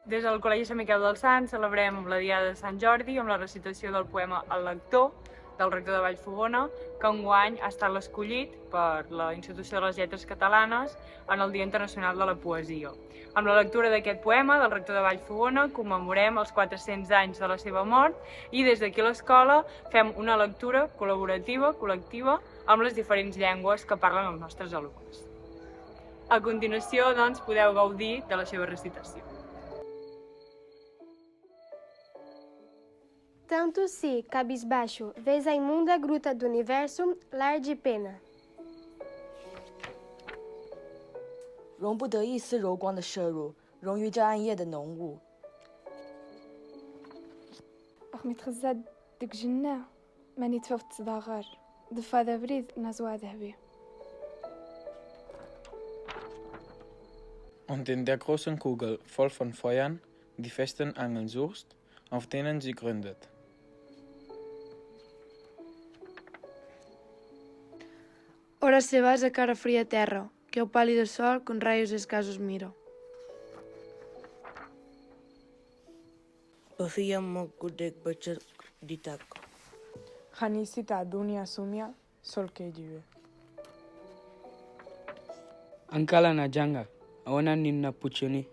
Des del Col·legi Sant Miquel dels Sants celebrem la Diada de Sant Jordi amb la recitació del poema El lector, del rector de Vallfogona, que enguany ha estat l'escollit per la Institució de les Lletres Catalanes en el Dia Internacional de la Poesia. Amb la lectura d'aquest poema del rector de Vallfogona commemorem els 400 anys de la seva mort i des d'aquí a l'escola fem una lectura col·laborativa, col·lectiva, amb les diferents llengües que parlen els nostres alumnes. A continuació, doncs, podeu gaudir de la seva recitació. Tanto se, cabisbaixo, vês a imunda gruta do universo, lar de pena. 容不得一丝柔光的摄入，溶于这暗夜的浓雾。 أخمي تخزاد ديك جنة ماني تفوت صداغار دفا ذا بريد نازوا ذهبي. Und in der großen Kugel, voll von Feuern, die festen Angeln suchst, auf denen sie gründet. Ora se vas a cara fria terra, que ao pálido sol con raios escasos miro. Bafia mokudek bachar ditak. Hanisita dunia sumia sol ke jiwe. Ankala na janga, awana ninna puchuni.